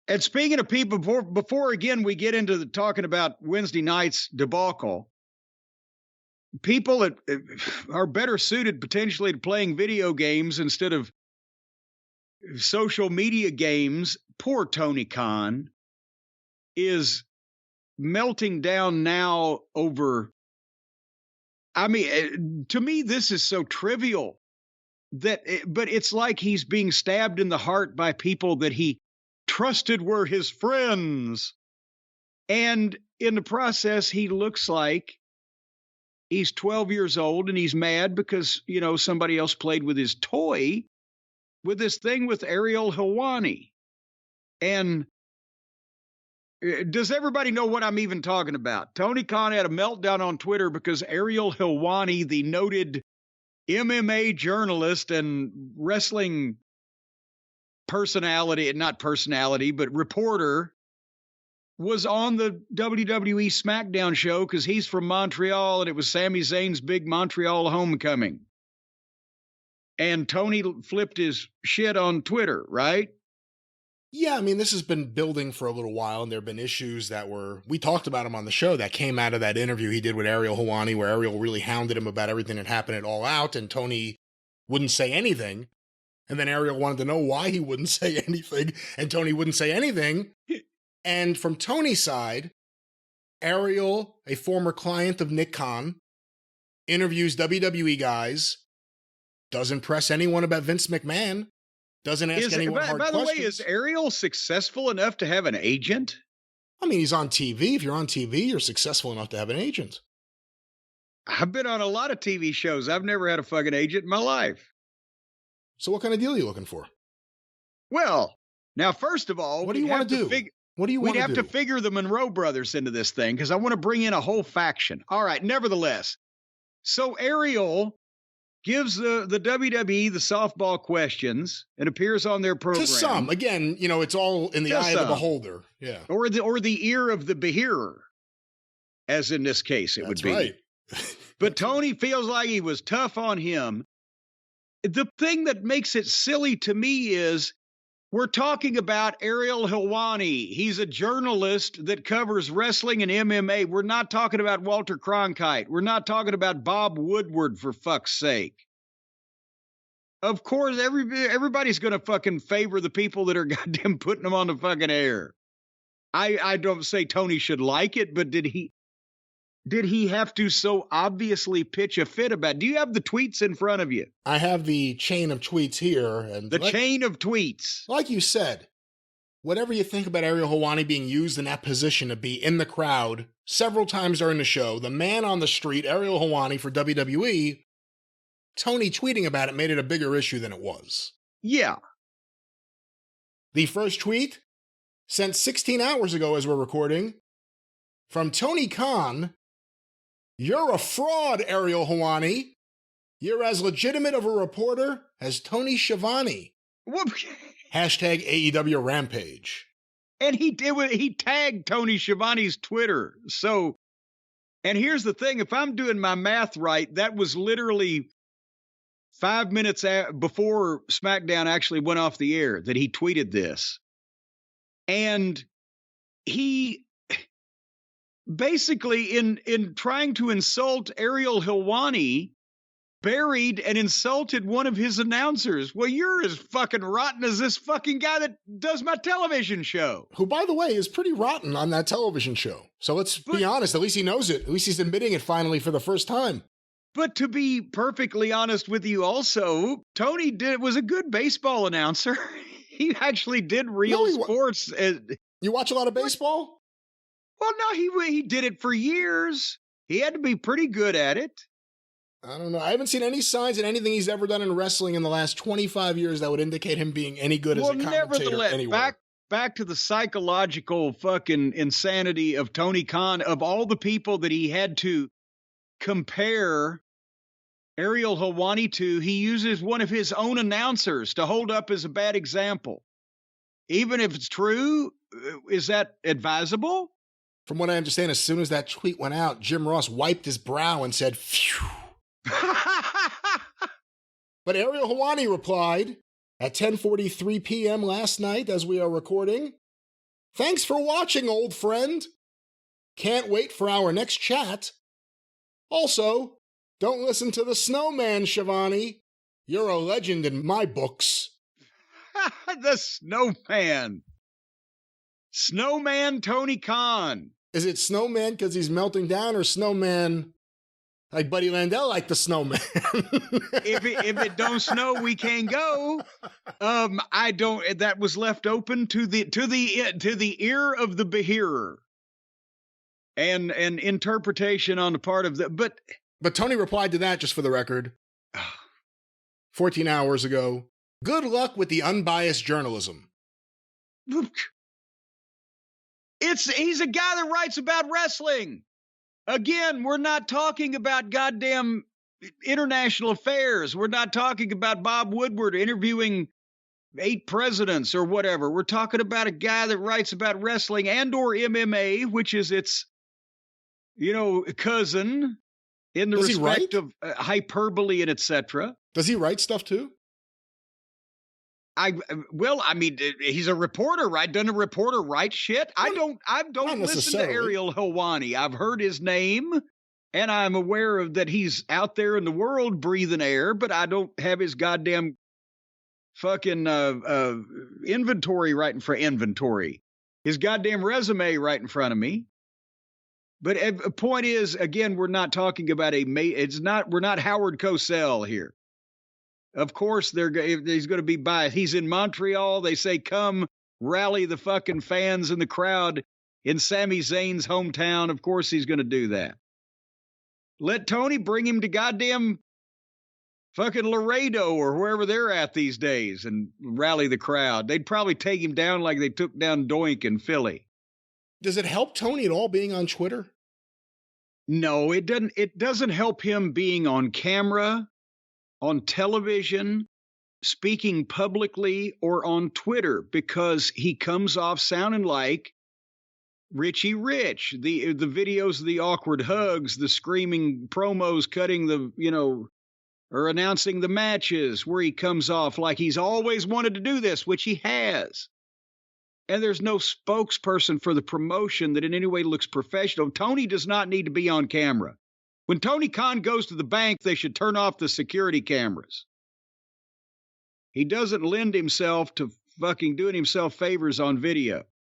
And speaking of people, before again we get into talking about Wednesday night's debacle, people that are better suited potentially to playing video games instead of social media games. Poor Tony Khan is melting down now over. I mean, to me, this is so trivial but it's like he's being stabbed in the heart by people that he trusted were his friends. And in the process, he looks like he's 12 years old and he's mad because, somebody else played with his toy with this thing with Ariel Helwani. And does everybody know what I'm even talking about? Tony Khan had a meltdown on Twitter because Ariel Helwani, the noted MMA journalist and wrestling personality, not personality, but reporter, was on the WWE SmackDown show because he's from Montreal and it was Sami Zayn's big Montreal homecoming. And Tony flipped his shit on Twitter, right? Yeah, I mean, this has been building for a little while, and there have been issues we talked about him on the show that came out of that interview he did with Ariel Helwani, where Ariel really hounded him about everything that happened at All Out, and Tony wouldn't say anything. And then Ariel wanted to know why he wouldn't say anything, and Tony wouldn't say anything. And from Tony's side, Ariel, a former client of Nick Khan, interviews WWE guys, doesn't press anyone about Vince McMahon, doesn't ask anyone hard questions. By the way, is Ariel successful enough to have an agent? I mean, he's on TV. If you're on TV, you're successful enough to have an agent. I've been on a lot of TV shows. I've never had a fucking agent in my life. So what kind of deal are you looking for? Well, now, first of all, what do you want to do? We'd have to figure the Monroe brothers into this thing because I want to bring in a whole faction. All right, nevertheless. So Ariel gives the WWE the softball questions and appears on their program. To some. Again, it's all in the eye of the beholder. Yeah. Or the ear of the behearer, as in this case it would be. Right. But Tony feels like he was tough on him. The thing that makes it silly to me is we're talking about Ariel Helwani. He's a journalist that covers wrestling and MMA. We're not talking about Walter Cronkite. We're not talking about Bob Woodward, for fuck's sake. Of course, everybody's going to fucking favor the people that are goddamn putting them on the fucking air. I don't say Tony should like it, but did he have to so obviously pitch a fit about it? Do you have the tweets in front of you? I have the chain of tweets here. And chain of tweets. Like you said, whatever you think about Ariel Helwani being used in that position to be in the crowd several times during the show, the man on the street, Ariel Helwani for WWE, Tony tweeting about it made it a bigger issue than it was. Yeah. The first tweet, sent 16 hours ago as we're recording, from Tony Khan. You're a fraud, Ariel Helwani. You're as legitimate of a reporter as Tony Schiavone. Hashtag AEW Rampage. And he tagged Tony Schiavone's Twitter. So, and here's the thing. If I'm doing my math right, that was literally 5 minutes before SmackDown actually went off the air that he tweeted this. And he basically, in trying to insult Ariel Helwani, buried and insulted one of his announcers. Well, you're as fucking rotten as this fucking guy that does my television show. Who, by the way, is pretty rotten on that television show. So let's be honest. At least he knows it. At least he's admitting it finally for the first time. But to be perfectly honest with you also, Tony was a good baseball announcer. He actually did real sports. You watch a lot of baseball? Well, no, he did it for years. He had to be pretty good at it. I don't know. I haven't seen any signs in anything he's ever done in wrestling in the last 25 years that would indicate him being any good as a commentator anywhere. Back to the psychological fucking insanity of Tony Khan. Of all the people that he had to compare Ariel Helwani to, he uses one of his own announcers to hold up as a bad example. Even if it's true, is that advisable? From what I understand, as soon as that tweet went out, Jim Ross wiped his brow and said, phew. But Ariel Helwani replied at 10:43 p.m. last night as we are recording, Thanks for watching, old friend. Can't wait for our next chat. Also, don't listen to the snowman, Shivani. You're a legend in my books. The snowman. Snowman Tony Khan. Is it snowman because he's melting down, or snowman like Buddy Landell, like the snowman? if it don't snow, we can't go. I don't. That was left open to the ear of the behearer, and interpretation on the part of the. But Tony replied to that, just for the record, 14 hours ago. Good luck with the unbiased journalism. He's a guy that writes about wrestling. Again, we're not talking about goddamn international affairs. We're not talking about Bob Woodward interviewing 8 presidents or whatever. We're talking about a guy that writes about wrestling and or MMA, which is its, cousin in the respect of hyperbole and etc. Does he write stuff too? He's a reporter, right? Doesn't a reporter write shit? I don't listen to Ariel Helwani. I've heard his name, and I'm aware of that he's out there in the world breathing air, but I don't have his goddamn fucking inventory right in front. His goddamn resume right in front of me. But the point is, again, we're not talking about we're not Howard Cosell here. Of course, he's going to be biased. He's in Montreal. They say, come rally the fucking fans in the crowd in Sami Zayn's hometown. Of course, he's going to do that. Let Tony bring him to goddamn fucking Laredo or wherever they're at these days and rally the crowd. They'd probably take him down like they took down Doink in Philly. Does it help Tony at all being on Twitter? No, it doesn't. It doesn't help him being on camera, on television, speaking publicly, or on Twitter, because he comes off sounding like Richie Rich. The videos of the awkward hugs, the screaming promos, cutting or announcing the matches, where he comes off like he's always wanted to do this, which he has. And there's no spokesperson for the promotion that in any way looks professional. Tony does not need to be on camera. When Tony Khan goes to the bank, they should turn off the security cameras. He doesn't lend himself to fucking doing himself favors on video.